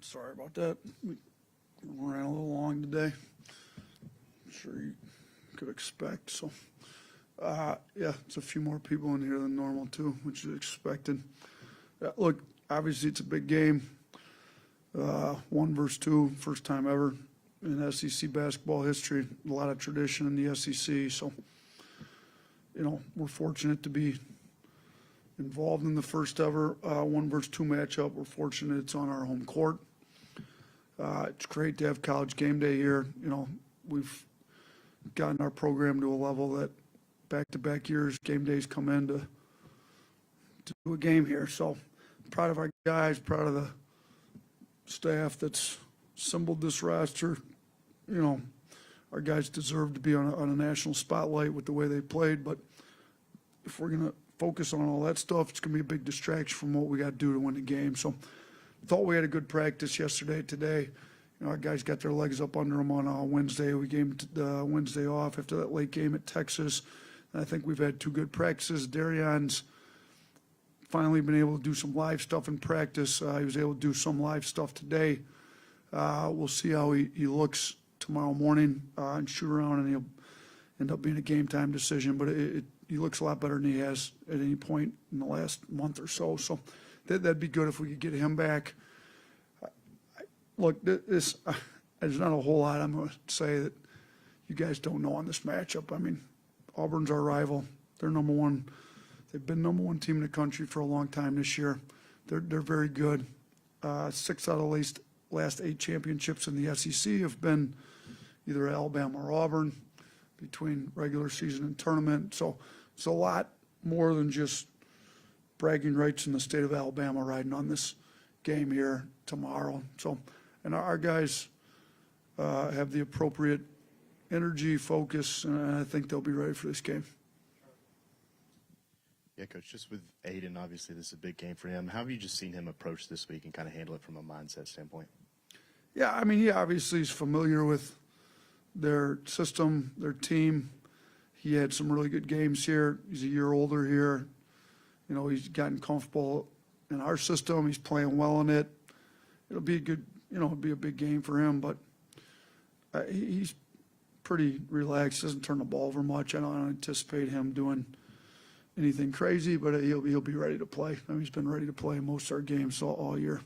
Sorry about that. We ran a little long today. I'm sure you could expect. So, yeah, it's a few more people in here than normal too, which is expected. Look, obviously it's a big game. 1 versus 2, first time ever in SEC basketball history. A lot of tradition in the SEC. So, you know, we're fortunate to be involved in the first ever 1 versus 2 matchup. We're fortunate it's on our home court. It's great to have college game day here. You know, we've gotten our program to a level that back-to-back years game days come in to do a game here. So proud of our guys, proud of the staff that's assembled this roster. You know, our guys deserve to be on a national spotlight with the way they played, but if we're going to focus on all that stuff, it's going to be a big distraction from what we got to do to win the game. So thought we had a good practice yesterday, today. You know, our guys got their legs up under them on Wednesday. We gave them Wednesday off after that late game at Texas. And I think we've had 2 good practices. Darion's finally been able to do some live stuff in practice. He was able to do some live stuff today. We'll see how he looks tomorrow morning and shoot around, and he'll end up being a game time decision. But he looks a lot better than he has at any point in the last month or so. So that'd be good if we could get him back. Look, there's not a whole lot I'm going to say that you guys don't know on this matchup. I mean, Auburn's our rival. They're number 1. They've been number 1 team in the country for a long time this year. They're very good. 6 out of the last 8 championships in the SEC have been either Alabama or Auburn between regular season and tournament. So it's a lot more than just bragging rights in the state of Alabama riding on this game here tomorrow. So, and our guys have the appropriate energy, focus, and I think they'll be ready for this game. Yeah, Coach, just with Aiden, obviously this is a big game for him. How have you just seen him approach this week and kind of handle it from a mindset standpoint? Yeah, I mean, he obviously is familiar with their system, their team. He had some really good games here. He's a year older here. You know, he's gotten comfortable in our system. He's playing well in it. It'll be a good, you know, it'll be a big game for him, but he's pretty relaxed. Doesn't turn the ball over much. I don't anticipate him doing anything crazy, but he'll be ready to play. I mean, he's been ready to play most of our games all year.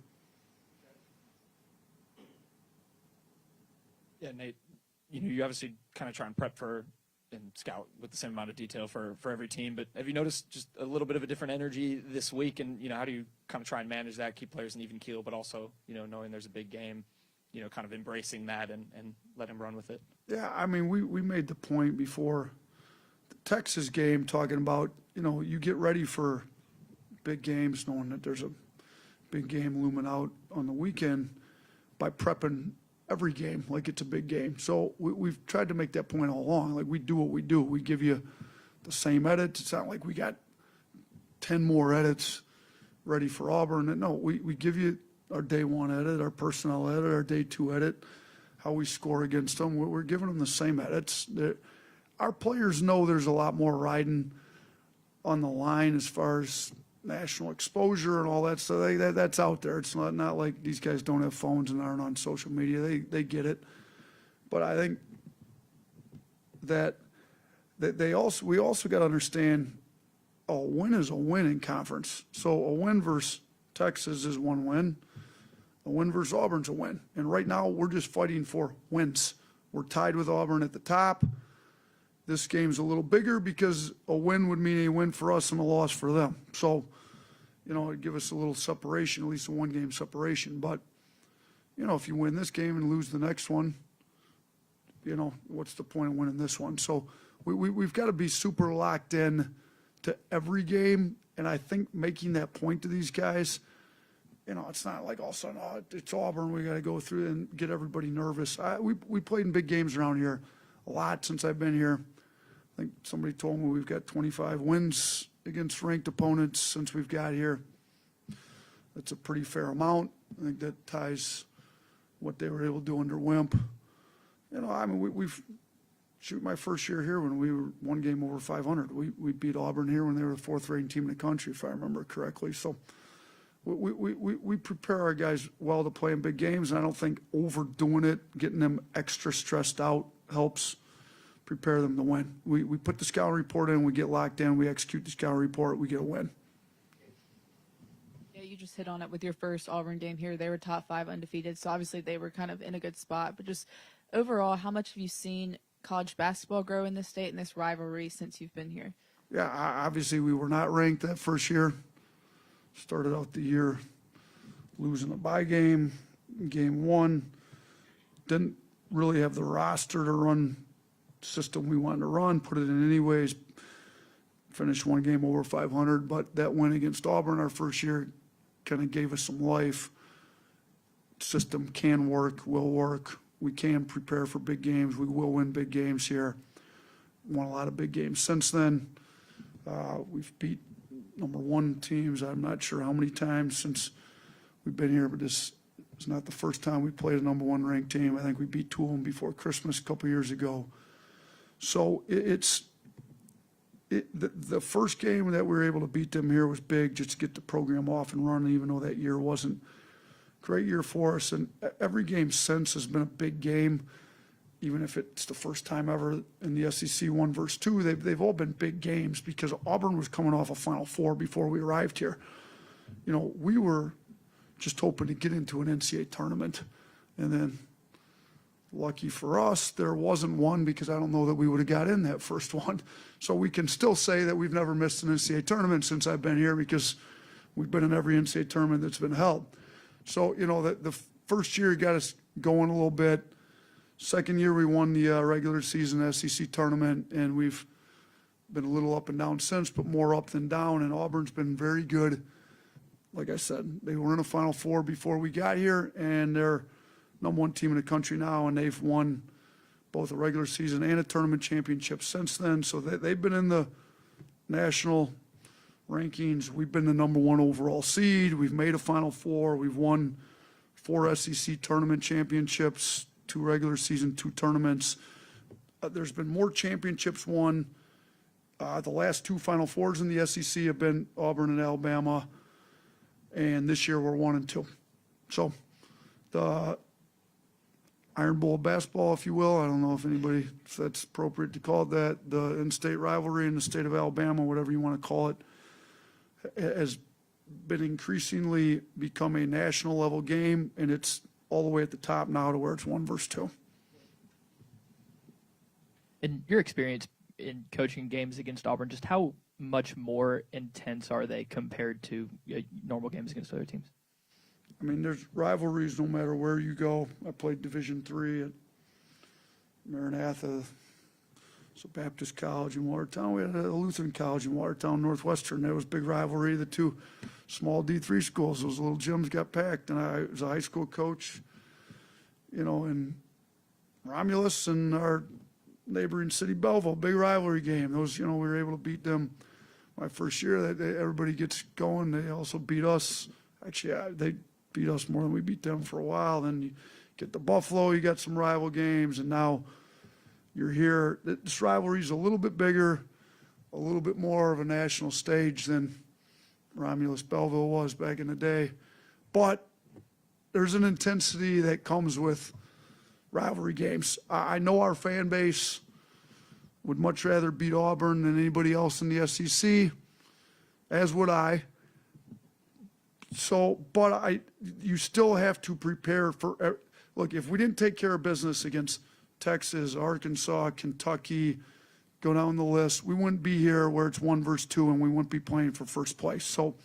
Yeah, Nate, you know, you obviously kind of try and prep for and scout with the same amount of detail for every team, but have you noticed just a little bit of a different energy this week? And, you know, how do you kind of try and manage that, keep players in even keel, but also, you know, knowing there's a big game, you know, kind of embracing that and let him run with it? Yeah, I mean, we made the point before the Texas game talking about, you know, you get ready for big games knowing that there's a big game looming out on the weekend by prepping every game like it's a big game. So we've tried to make that point all along. Like, we do what we do. We give you the same edits. It's not like we got 10 more edits ready for Auburn. No, we give you our day 1 edit, our personnel edit, our day 2 edit, how we score against them. We're giving them the same edits. Our players know there's a lot more riding on the line as far as national exposure and all that stuff. That's out there. It's not like these guys don't have phones and aren't on social media. They get it. But I think that we also got to understand a win is a win in conference. So a win versus Texas is 1 win. A win versus Auburn's a win. And right now we're just fighting for wins. We're tied with Auburn at the top. This game's a little bigger because a win would mean a win for us and a loss for them. So, you know, it'd give us a little separation, at least a 1-game separation. But, you know, if you win this game and lose the next one, you know, what's the point of winning this one? So we've got to be super locked in to every game. And I think making that point to these guys, you know, it's not like all of a sudden, oh, it's Auburn, we got to go through and get everybody nervous. We played in big games around here a lot since I've been here. I think somebody told me we've got 25 wins against ranked opponents since we've got here. That's a pretty fair amount. I think that ties what they were able to do under Wimp. You know, I mean, we've shoot my first year here when we were 1 game over 500. We beat Auburn here when they were the 4th ranked team in the country, if I remember correctly. So we prepare our guys well to play in big games, and I don't think overdoing it, getting them extra stressed out helps prepare them to win. We put the scouting report in, we get locked in, we execute the scouting report, we get a win. Yeah, you just hit on it with your first Auburn game here. They were top 5 undefeated, so obviously they were kind of in a good spot. But just overall, how much have you seen college basketball grow in this state and this rivalry since you've been here? Yeah, obviously we were not ranked that first year. Started out the year losing a bye game, game 1. Didn't really have the roster to run the system we wanted to run, put it in anyways. Finished one game over 500, but that win against Auburn our first year kind of gave us some life. System can work, will work. We can prepare for big games. We will win big games here. Won a lot of big games since then. We've beat number 1 teams. I'm not sure how many times since we've been here, but this is not the first time we played a number 1 ranked team. I think we beat 2 of them before Christmas a couple years ago. So the first game that we were able to beat them here was big, just to get the program off and running, even though that year wasn't a great year for us. And every game since has been a big game, even if it's the first time ever in the SEC 1 versus 2. They've all been big games because Auburn was coming off a Final Four before we arrived here. You know, we were just hoping to get into an NCAA tournament, and then lucky for us, there wasn't one, because I don't know that we would have got in that first one. So we can still say that we've never missed an NCAA tournament since I've been here, because we've been in every NCAA tournament that's been held. So, you know, the first year got us going a little bit. Second year we won the regular season SEC tournament, and we've been a little up and down since, but more up than down, and Auburn's been very good. Like I said, they were in a Final Four before we got here, and they're number 1 team in the country now, and they've won both a regular season and a tournament championship since then. So they've been in the national rankings. We've been the number 1 overall seed. We've made a Final Four. We've won 4 SEC tournament championships, 2 regular season, 2 tournaments. There's been more championships won. The last 2 Final Fours in the SEC have been Auburn and Alabama, and this year we're 1 and 2. So the Iron Bowl of basketball, if you will, I don't know if that's appropriate to call it that, the in-state rivalry in the state of Alabama, whatever you want to call it, has been increasingly become a national level game, and it's all the way at the top now to where it's 1 versus 2. In your experience in coaching games against Auburn, just how much more intense are they compared to normal games against other teams? I mean, there's rivalries no matter where you go. I played Division III at Maranatha. So Baptist College in Watertown. We had a Lutheran College in Watertown, Northwestern. There was big rivalry. The 2 small D3 schools, those little gyms got packed. And I was a high school coach, you know, in Romulus and our neighboring city, Belleville. Big rivalry game. Those, you know, we were able to beat them my first year. Everybody gets going. They also beat us. Actually, they beat us more than we beat them for a while. Then you get to Buffalo, you got some rival games, and now you're here. This rivalry is a little bit bigger, a little bit more of a national stage than Romulus Belleville was back in the day. But there's an intensity that comes with rivalry games. I know our fan base would much rather beat Auburn than anybody else in the SEC, as would I. So, but you still have to prepare for, look, if we didn't take care of business against Texas, Arkansas, Kentucky, go down the list, we wouldn't be here where it's 1 versus 2, and we wouldn't be playing for first place. So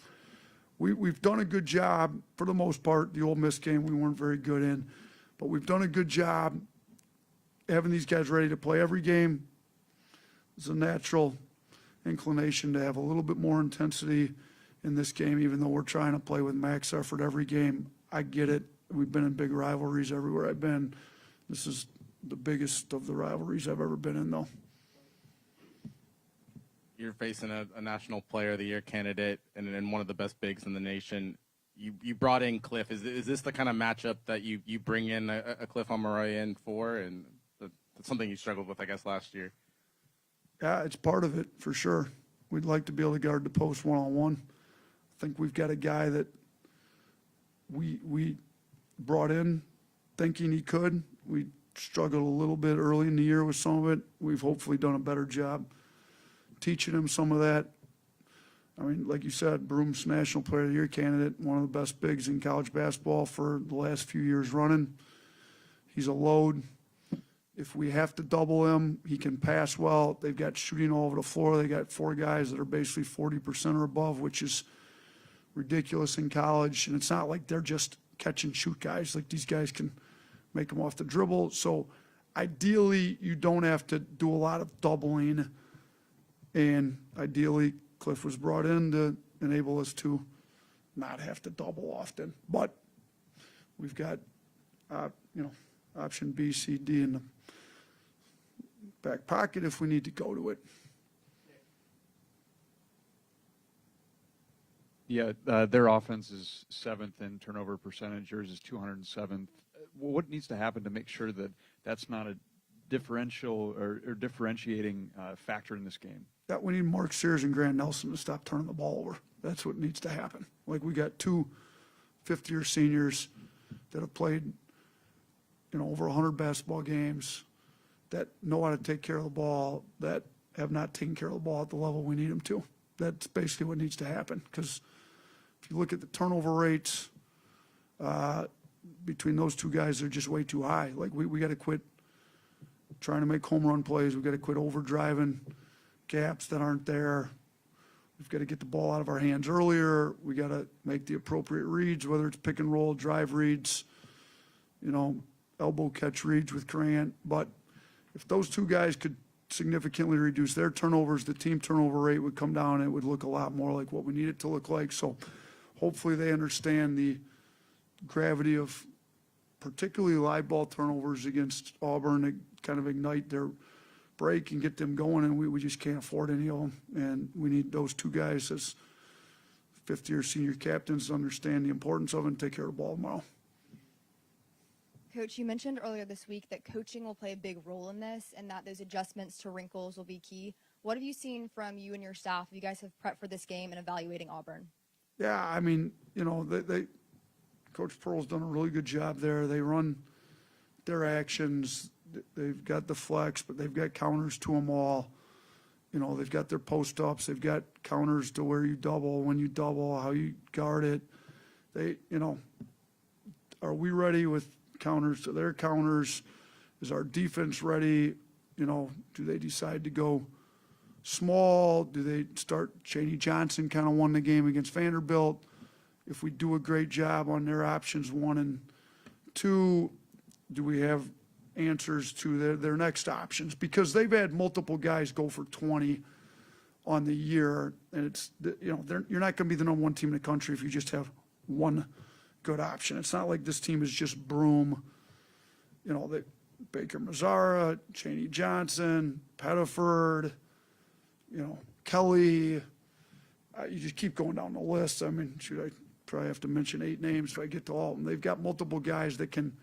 we've done a good job for the most part. The Ole Miss game we weren't very good in, but we've done a good job having these guys ready to play every game. It's a natural inclination to have a little bit more intensity in this game, even though we're trying to play with max effort every game. I get it. We've been in big rivalries everywhere I've been. This is the biggest of the rivalries I've ever been in, though. You're facing a National Player of the Year candidate and one of the best bigs in the nation. You brought in Cliff. Is this the kind of matchup that you bring in a Cliff Omoruyi in for? And that's something you struggled with, I guess, last year. Yeah, it's part of it, for sure. We'd like to be able to guard the post one-on-one. I think we've got a guy that we brought in thinking he could. We struggled a little bit early in the year with some of it. We've hopefully done a better job teaching him some of that. I mean, like you said, Broom's National Player of the Year candidate, one of the best bigs in college basketball for the last few years running. He's a load. If we have to double him, he can pass well. They've got shooting all over the floor. They got 4 guys that are basically 40% or above, which is ridiculous in college. And it's not like they're just catch and shoot guys. Like, these guys can make them off the dribble. So ideally, you don't have to do a lot of doubling. And ideally, Cliff was brought in to enable us to not have to double often. But we've got, option B, C, D in the back pocket if we need to go to it. Yeah, their offense is 7th in turnover percentage. Yours is 207th. What needs to happen to make sure that that's not a differential or differentiating factor in this game? That we need Mark Sears and Grant Nelson to stop turning the ball over. That's what needs to happen. Like, we got 2 fifth-year seniors that have played, over 100 basketball games, that know how to take care of the ball, that have not taken care of the ball at the level we need them to. That's basically what needs to happen. Because if you look at the turnover rates between those 2 guys, they're just way too high. Like, we got to quit trying to make home run plays. We've got to quit overdriving gaps that aren't there. We've got to get the ball out of our hands earlier. We got to make the appropriate reads, whether it's pick and roll, drive reads, elbow catch reads with Grant. But if those 2 guys could significantly reduce their turnovers, the team turnover rate would come down. It would look a lot more like what we need it to look like. So hopefully they understand the gravity of particularly live ball turnovers against Auburn to kind of ignite their break and get them going, and we just can't afford any of them. And we need those 2 guys as fifth-year senior captains to understand the importance of it and take care of the ball tomorrow. Coach, you mentioned earlier this week that coaching will play a big role in this and that those adjustments to wrinkles will be key. What have you seen from you and your staff? You guys have prepped for this game and evaluating Auburn. Yeah, I mean, Coach Pearl's done a really good job there. They run their actions. They've got the flex, but they've got counters to them all. They've got their post-ups. They've got counters to where you double, when you double, how you guard it. Are we ready with counters to their counters? Is our defense ready? Do they decide to go small? Do they start? Cheney Johnson kind of won the game against Vanderbilt. If we do a great job on their options 1 and 2, do we have answers to their next options? Because they've had multiple guys go for 20 on the year, and it's, you're not going to be the number 1 team in the country if you just have 1 good option. It's not like this team is just Broom, Baker Mazzara, Cheney Johnson, Pettiford, Kelly. You just keep going down the list. I mean, I probably have to mention 8 names if I get to all of them. They've got multiple guys that can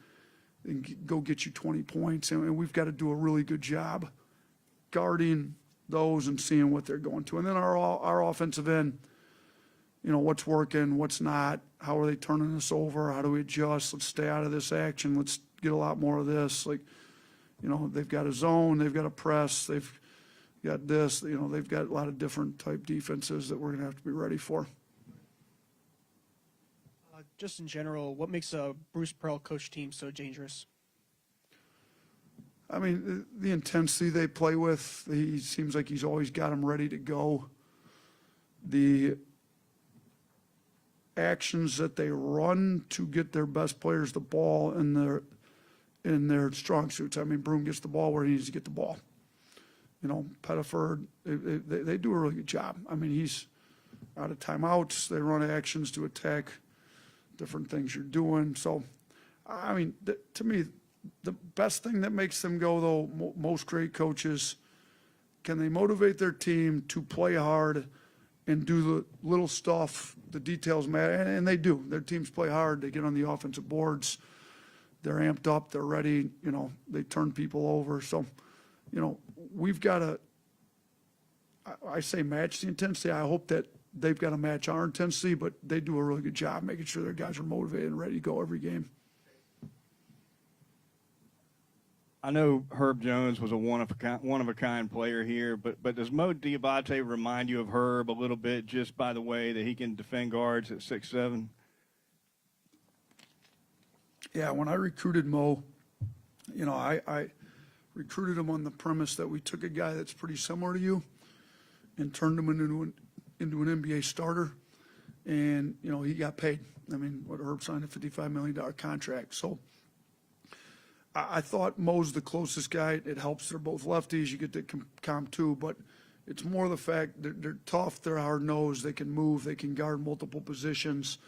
go get you 20 points, and we've got to do a really good job guarding those and seeing what they're going to. And then our offensive end, what's working, what's not, how are they turning us over, how do we adjust, let's stay out of this action, let's get a lot more of this. Like, they've got a zone, they've got a press, they've got this, they've got a lot of different type defenses that we're going to have to be ready for. Just in general, what makes a Bruce Pearl coach team so dangerous? I mean, the intensity they play with, he seems like he's always got them ready to go. The actions that they run to get their best players the ball in their strong suits. I mean, Broom gets the ball where he needs to get the ball. Pettiford, they do a really good job. I mean, he's out of timeouts. They run actions to attack different things you're doing. So, I mean, to me, the best thing that makes them go, though, most great coaches, can they motivate their team to play hard and do the little stuff, the details matter, and they do. Their teams play hard. They get on the offensive boards. They're amped up. They're ready. They turn people over. So, we've got to, I say match the intensity. I hope that they've got to match our intensity, but they do a really good job making sure their guys are motivated and ready to go every game. I know Herb Jones was a one of a kind player here, but does Mo Diabate remind you of Herb a little bit just by the way that he can defend guards at 6'7"? Yeah, when I recruited Mo, you know, I recruited him on the premise that we took a guy that's pretty similar to you and turned him into an NBA starter, and you know he got paid. I mean, what Herb signed a $55 million contract, so. I thought Mo's the closest guy. It helps they're both lefties. You get the comp too, but it's more the fact that they're tough, they're hard-nosed, they can move, they can guard multiple positions.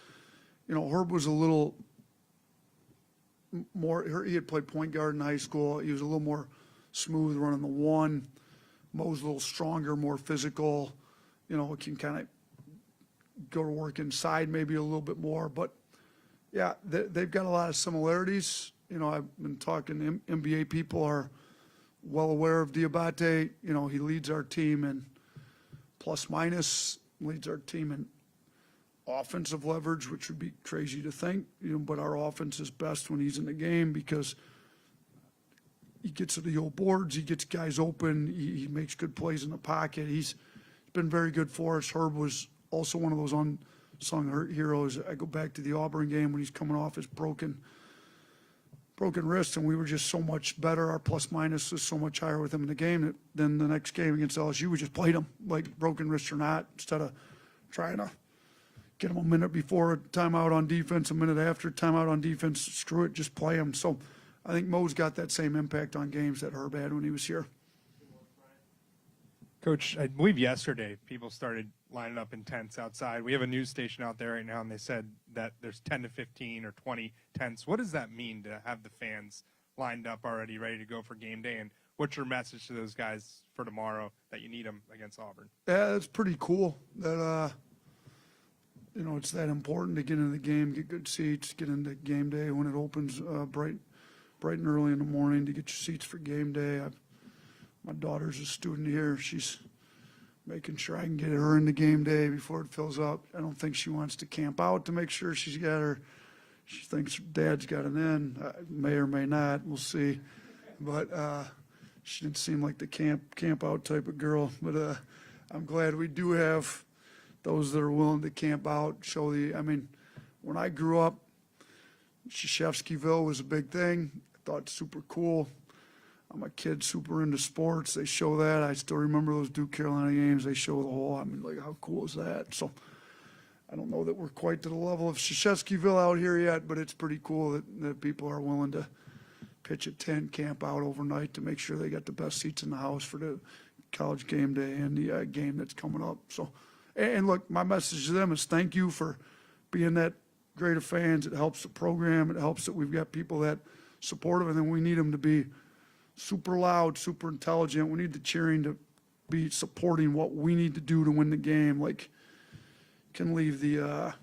You know, Herb was a little more, he had played point guard in high school. He was a little more smooth running the one. Mo's a little stronger, more physical. You know, can kind of go to work inside maybe a little bit more. But, yeah, they've got a lot of similarities. You know, I've been talking, NBA people are well aware of Diabate. You know, he leads our team in plus minus, leads our team in offensive leverage, which would be crazy to think, you know, but our offense is best when he's in the game because he gets to the old boards, he gets guys open, he makes good plays in the pocket. He's been very good for us. Herb was also one of those unsung heroes. I go back to the Auburn game when he's coming off his broken wrist, and we were just so much better. Our plus minus was so much higher with him in the game than the next game against LSU. We just played him, like broken wrist or not, instead of trying to get him a minute before a timeout on defense, a minute after timeout on defense. Screw it, just play him. So I think Mo's got that same impact on games that Herb had when he was here. Coach, I believe yesterday people started lining up in tents outside. We have a news station out there right now, and they said that there's 10 to 15 or 20 tents. What does that mean to have the fans lined up already, ready to go for game day? And what's your message to those guys for tomorrow that you need them against Auburn? Yeah, it's pretty cool that, you know, it's that important to get into the game, get good seats, get into game day when it opens bright and early in the morning to get your seats for game day. My daughter's a student here. She's making sure I can get her into game day before it fills up. I don't think she wants to camp out to make sure she's got her. She thinks her dad's got an in. May or may not. We'll see. But she didn't seem like the camp out type of girl. But I'm glad we do have those that are willing to camp out. I mean, when I grew up, Krzyzewskiville was a big thing. I thought it's super cool. I'm a kid super into sports. They show that. I still remember those Duke Carolina games. They show the whole, I mean, like, how cool is that? So I don't know that we're quite to the level of Krzyzewskiville out here yet, but it's pretty cool that people are willing to pitch a tent, camp out overnight to make sure they got the best seats in the house for the college game day and the game that's coming up. So, and look, my message to them is thank you for being that great of fans. It helps the program. It helps that we've got people that support them, and then we need them to be super loud, super intelligent. We need the cheering to be supporting what we need to do to win the game. Like, can leave the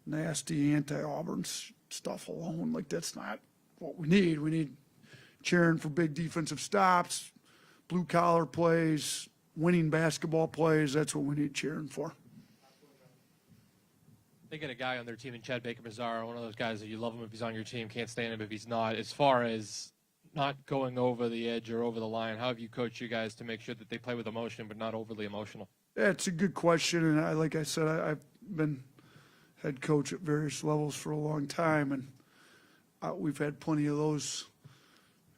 nasty anti-Auburn stuff alone. Like, that's not what we need. We need cheering for big defensive stops, blue-collar plays, winning basketball plays. That's what we need cheering for. They get a guy on their team in Chad Baker-Mazara, one of those guys that you love him if he's on your team, can't stand him if he's not. As far as not going over the edge or over the line, how have you coached you guys to make sure that they play with emotion but not overly emotional? Yeah, it's a good question, and like I said, I've been head coach at various levels for a long time, and we've had plenty of those.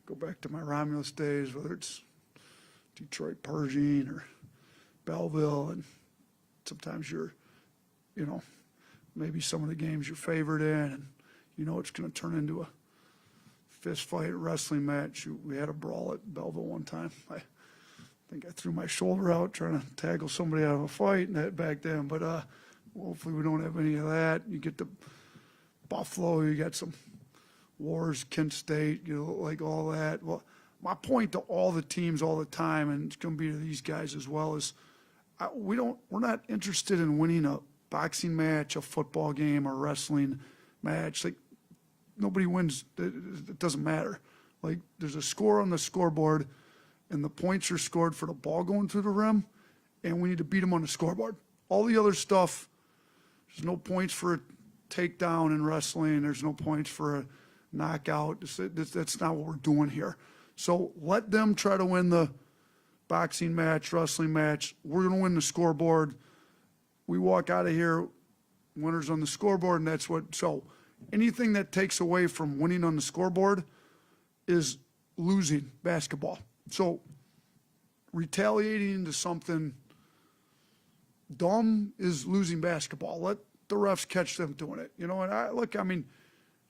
Go back to my Romulus days, whether it's Detroit Pershing or Belleville, and sometimes you're, you know, maybe some of the games you're favored in, and you know it's going to turn into a fist fight wrestling match. We had a brawl at Belleville one time. I think I threw my shoulder out trying to tackle somebody out of a fight and that back then. But hopefully we don't have any of that. You get to Buffalo, you got some wars, Kent State, you know, like all that. Well, my point to all the teams all the time, and it's going to be to these guys as well, is we're not interested in winning a boxing match, a football game, or a wrestling match. Like, nobody wins. It doesn't matter. Like, there's a score on the scoreboard, and the points are scored for the ball going through the rim, and we need to beat them on the scoreboard. all the other stuff, there's no points for a takedown in wrestling. There's no points for a knockout. That's not what we're doing here. So let them try to win the boxing match, wrestling match. We're going to win the scoreboard. We walk out of here, winners on the scoreboard, and that's what. So anything that takes away from winning on the scoreboard is losing basketball. So retaliating into something dumb is losing basketball. Let the refs catch them doing it. You know, and I mean,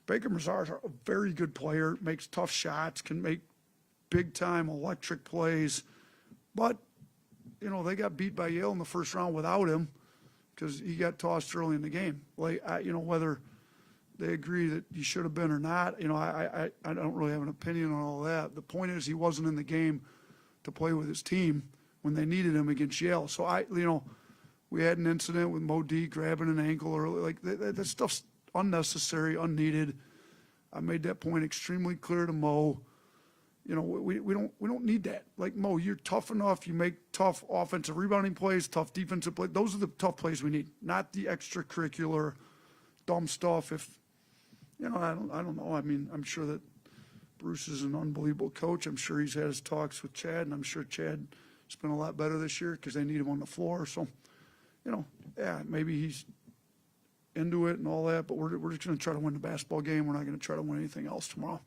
Baker Mazar is a very good player, makes tough shots, can make big-time electric plays. But, you know, they got beat by Yale in the first round without him because he got tossed early in the game. Like, you know, whether they agree that he should have been or not, you know, I don't really have an opinion on all that. The point is he wasn't in the game to play with his team when they needed him against Yale. So, you know, we had an incident with Mo D grabbing an ankle early. Like, that stuff's unnecessary, unneeded. I made that point extremely clear to Mo. You know, we don't need that. Like, Mo, you're tough enough. You make tough offensive rebounding plays, tough defensive plays. Those are the tough plays we need, not the extracurricular dumb stuff. If, you know, I don't know. I mean, I'm sure that Bruce is an unbelievable coach. I'm sure he's had his talks with Chad, and I'm sure Chad's been a lot better this year because they need him on the floor. So, you know, yeah, maybe he's into it and all that, but we're just going to try to win the basketball game. We're not going to try to win anything else tomorrow.